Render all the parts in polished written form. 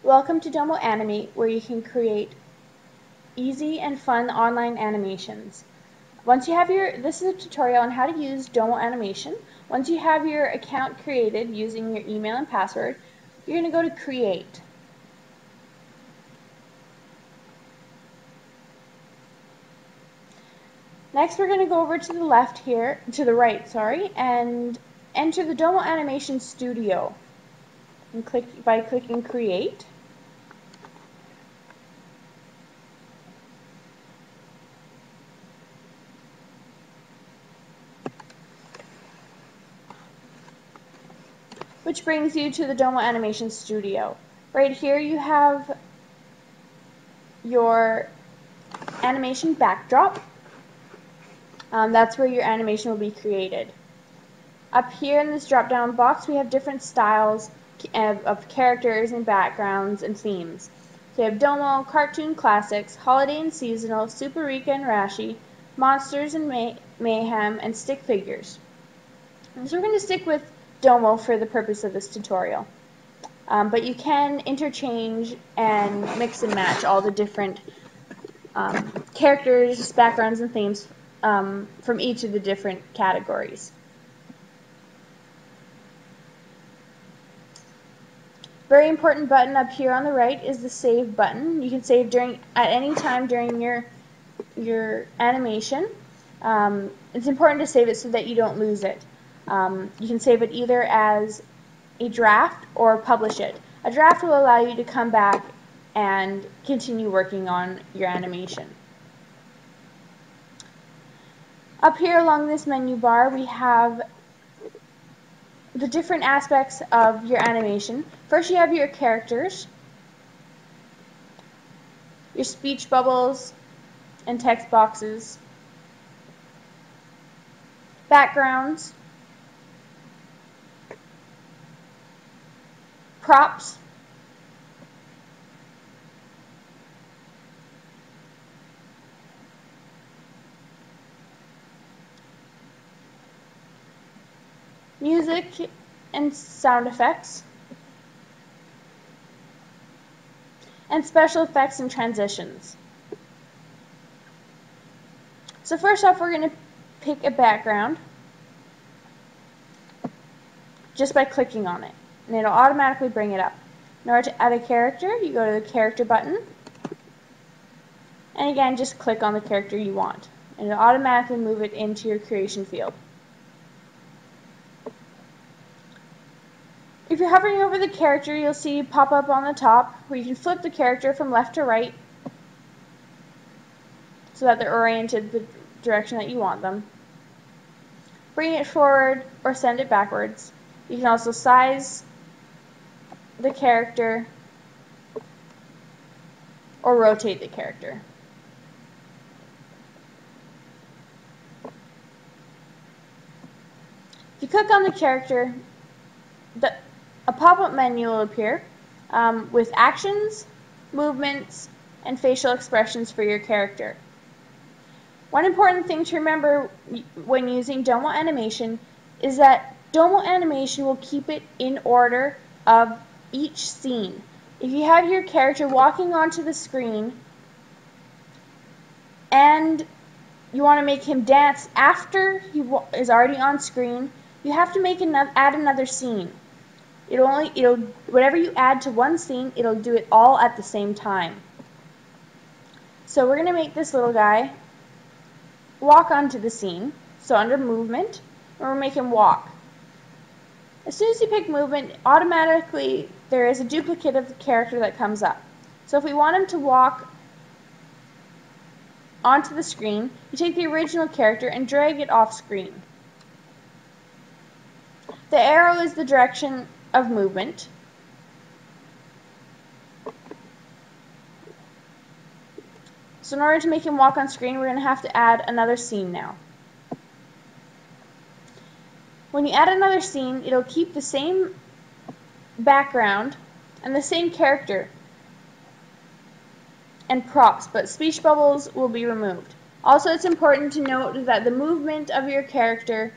Welcome to Domo Animate, where you can create easy and fun online animations. This is a tutorial on how to use Domo Animation. Once you have your account created using your email and password, you're going to go to Create. Next, we're going to go over to the right, and enter the Domo Animation Studio. And by clicking Create. Which brings you to the Domo Animation Studio. Right here you have your animation backdrop. That's where your animation will be created. Up here in this drop-down box we have different styles of characters and backgrounds and themes. So we have Domo, Cartoon Classics, Holiday and Seasonal, Super Rika and Rashi, Monsters and Mayhem, and Stick Figures. And so we're going to stick with Domo for the purpose of this tutorial. But you can interchange and mix and match all the different characters, backgrounds, and themes from each of the different categories. Very important button up here on the right is the Save button. You can save at any time during your animation. It's important to save it so that you don't lose it. You can save it either as a draft or publish it. A draft will allow you to come back and continue working on your animation. Up here along this menu bar we have the different aspects of your animation. First you have your characters, your speech bubbles and text boxes, backgrounds, props, music and sound effects, and special effects and transitions. So first off, we're going to pick a background just by clicking on it, and it'll automatically bring it up. In order to add a character, you go to the character button, and again just click on the character you want, and it'll automatically move it into your creation field. If you're hovering over the character, you'll see pop up on the top where you can flip the character from left to right so that they're oriented the direction that you want them. Bring it forward or send it backwards. You can also size the character or rotate the character. If you click on the character, a pop-up menu will appear with actions, movements, and facial expressions for your character. One important thing to remember when using Domo Animation is that Domo Animation will keep it in order of each scene. If you have your character walking onto the screen and you want to make him dance after he is already on screen, you have to add another scene. Whatever you add to one scene, it'll do it all at the same time. So we're going to make this little guy walk onto the scene. So under movement, and we'll make him walk. As soon as you pick movement, automatically there is a duplicate of the character that comes up. So if we want him to walk onto the screen, you take the original character and drag it off screen. The arrow is the direction of movement. So in order to make him walk on screen, we're going to have to add another scene now. When you add another scene, it'll keep the same background and the same character and props, but speech bubbles will be removed. Also, it's important to note that the movement of your character,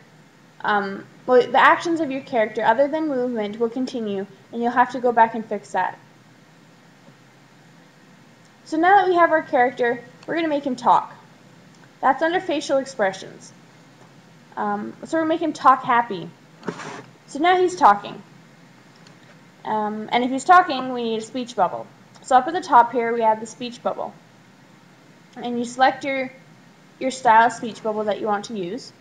the actions of your character other than movement will continue, and you'll have to go back and fix that. So now that we have our character, we're going to make him talk. That's under facial expressions. So we're make him talk happy. So now he's talking. And if he's talking, we need a speech bubble. So up at the top here, we have the speech bubble. And you select your style speech bubble that you want to use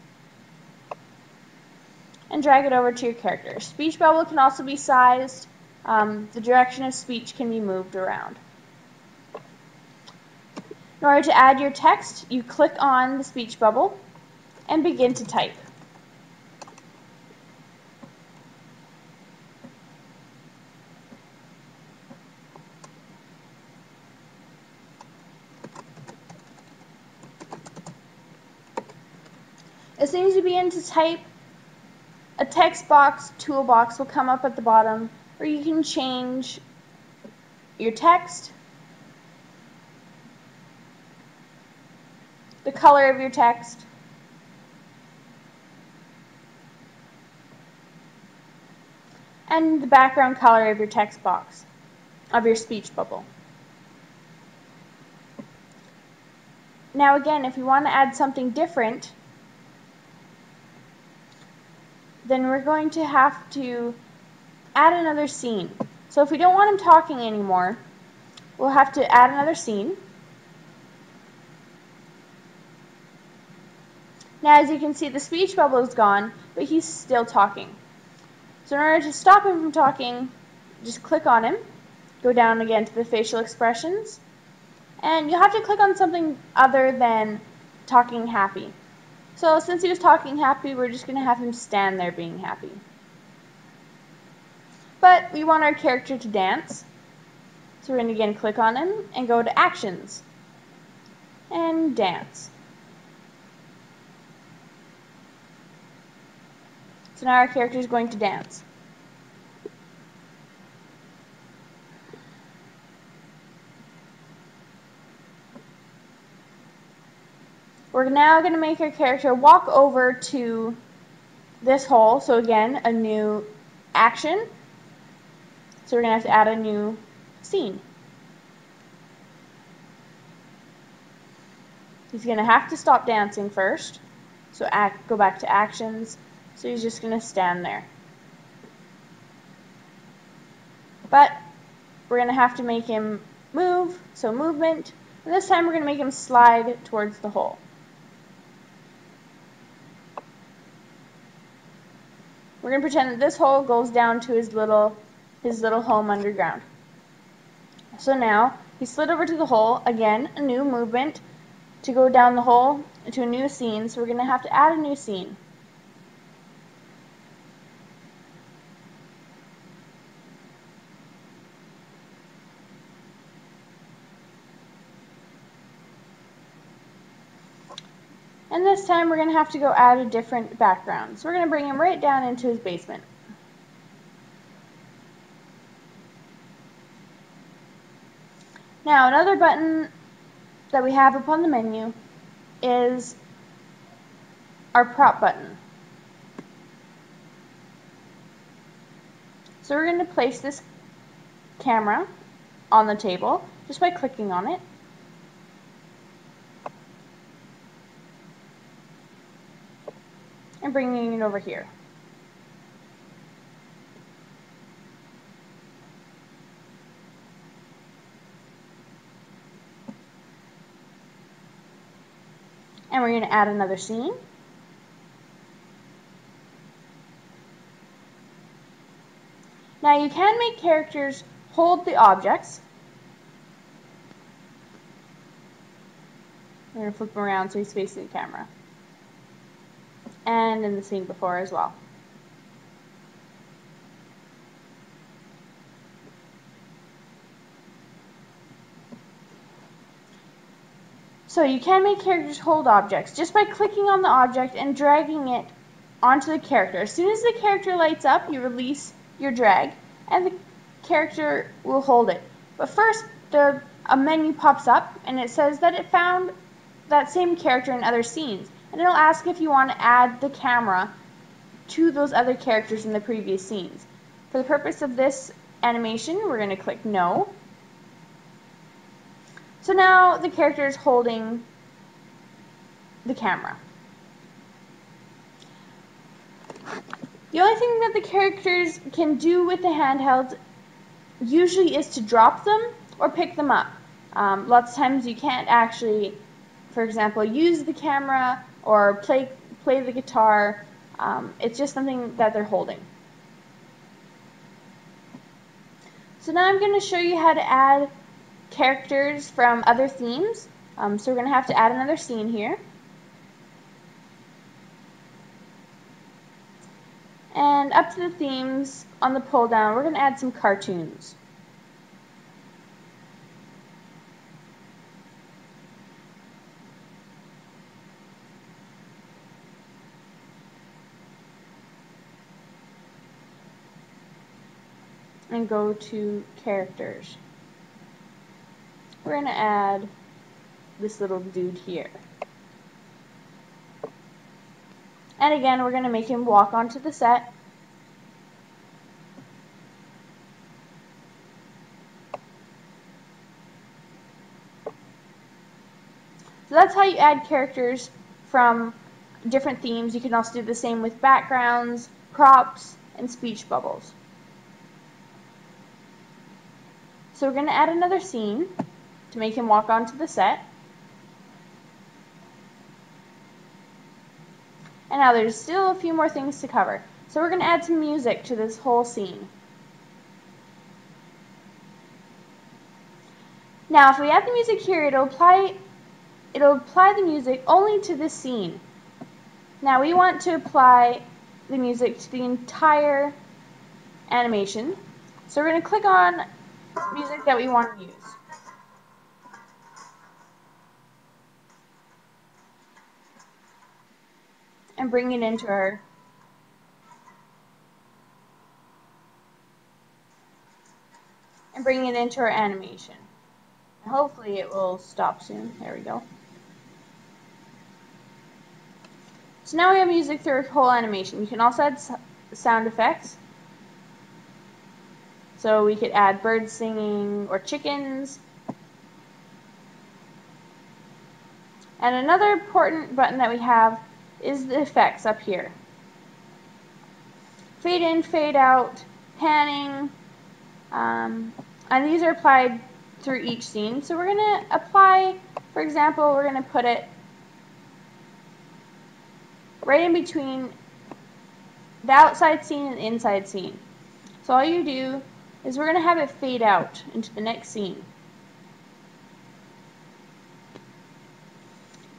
and drag it over to your character. Speech bubble can also be sized. The direction of speech can be moved around. In order to add your text, you click on the speech bubble and begin to type. As soon as you begin to type, a text box toolbox will come up at the bottom where you can change your text, the color of your text, and the background color of your text box, of your speech bubble. Now again, if you want to add something different, then we're going to have to add another scene. So if we don't want him talking anymore, we'll have to add another scene. Now as you can see, the speech bubble is gone, but he's still talking. So in order to stop him from talking, just click on him, go down again to the facial expressions, and you'll have to click on something other than talking happy. So since he was talking happy, we're just going to have him stand there being happy. But we want our character to dance. So we're going to again click on him and go to Actions and Dance. So now our character is going to dance. We're now going to make our character walk over to this hole. So again, a new action. So we're going to have to add a new scene. He's going to have to stop dancing first. So go back to Actions. So he's just going to stand there. But we're going to have to make him move. So movement. And this time we're going to make him slide towards the hole. We're going to pretend that this hole goes down to his little home underground. So now, he slid over to the hole. Again, a new movement to go down the hole into a new scene. So we're going to have to add a new scene. And this time we're going to have to go add a different background. So we're going to bring him right down into his basement. Now another button that we have up on the menu is our prop button. So we're going to place this camera on the table just by clicking on it. And bringing it over here. And we're going to add another scene. Now you can make characters hold the objects. We're going to flip him around so he's facing the camera. And in the scene before as well. So you can make characters hold objects just by clicking on the object and dragging it onto the character. As soon as the character lights up, you release your drag and the character will hold it. But first, a menu pops up and it says that it found that same character in other scenes. And it'll ask if you want to add the camera to those other characters in the previous scenes. For the purpose of this animation, we're going to click No. So now the character is holding the camera. The only thing that the characters can do with the handheld usually is to drop them or pick them up. Lots of times you can't actually, for example, use the camera or play the guitar. It's just something that they're holding. So now I'm going to show you how to add characters from other themes. So we're going to have to add another scene here. And up to the themes on the pull down, we're going to add some cartoons. And go to characters. We're going to add this little dude here. And again, we're going to make him walk onto the set. So that's how you add characters from different themes. You can also do the same with backgrounds, props, and speech bubbles. So we're going to add another scene to make him walk onto the set. And now there's still a few more things to cover. So we're going to add some music to this whole scene. Now if we add the music here, it'll apply the music only to this scene. Now we want to apply the music to the entire animation. So we're going to click on music that we want to use. And bring it into our animation. Hopefully it will stop soon. There we go. So now we have music through our whole animation. You can also add sound effects. So we could add birds singing or chickens. And another important button that we have is the effects up here. Fade in, fade out, panning, and these are applied through each scene. So we're going to apply, for example, we're going to put it right in between the outside scene and the inside scene. So all you do is we're going to have it fade out into the next scene.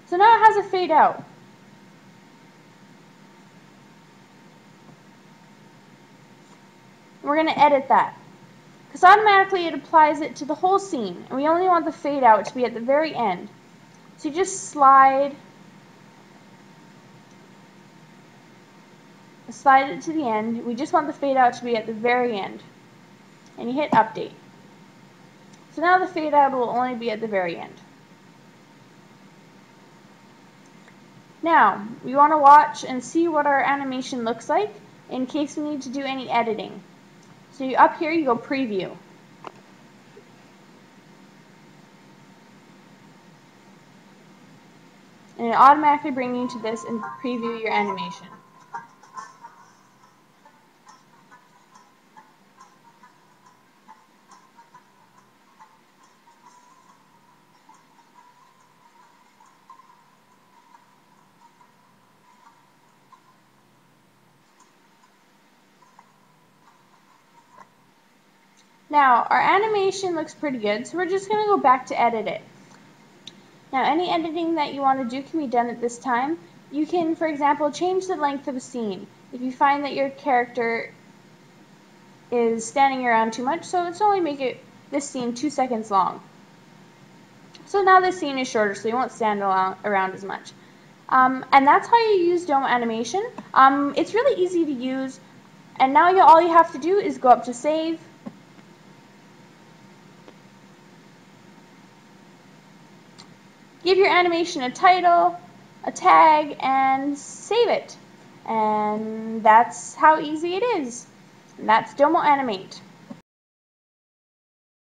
So now it has a fade out. We're going to edit that, because automatically it applies it to the whole scene, and we only want the fade out to be at the very end. So you just slide it to the end. We just want the fade out to be at the very end, and you hit update. So now the fade out will only be at the very end. Now we want to watch and see what our animation looks like in case we need to do any editing. So up here you go preview. And it automatically brings you to this and preview your animation. Now, our animation looks pretty good, so we're just going to go back to edit it. Now, any editing that you want to do can be done at this time. You can, for example, change the length of a scene. If you find that your character is standing around too much, so let's only make this scene 2 seconds long. So now this scene is shorter, so you won't stand around as much. And that's how you use Domo Animation. It's really easy to use, and now all you have to do is go up to Save, give your animation a title, a tag, and save it. And that's how easy it is. And that's Domo Animate.